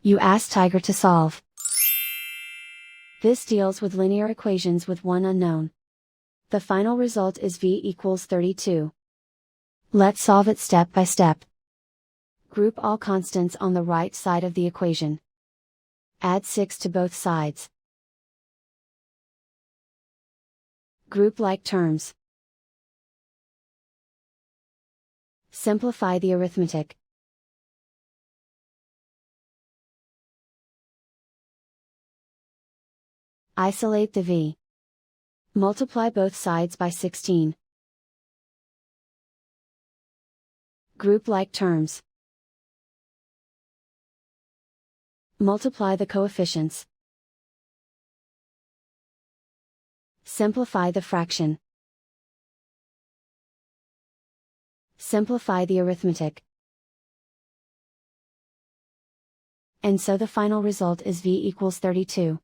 You ask Tiger to solve. This deals with linear equations with one unknown. The final result is v equals 32. Let's solve it step by step. Group all constants on the right side of the equation. Add 6 to both sides. Group like terms. Simplify the arithmetic. Isolate the v. Multiply both sides by 16. Group like terms. Multiply the coefficients. Simplify the fraction. Simplify the arithmetic. And so the final result is v equals 32.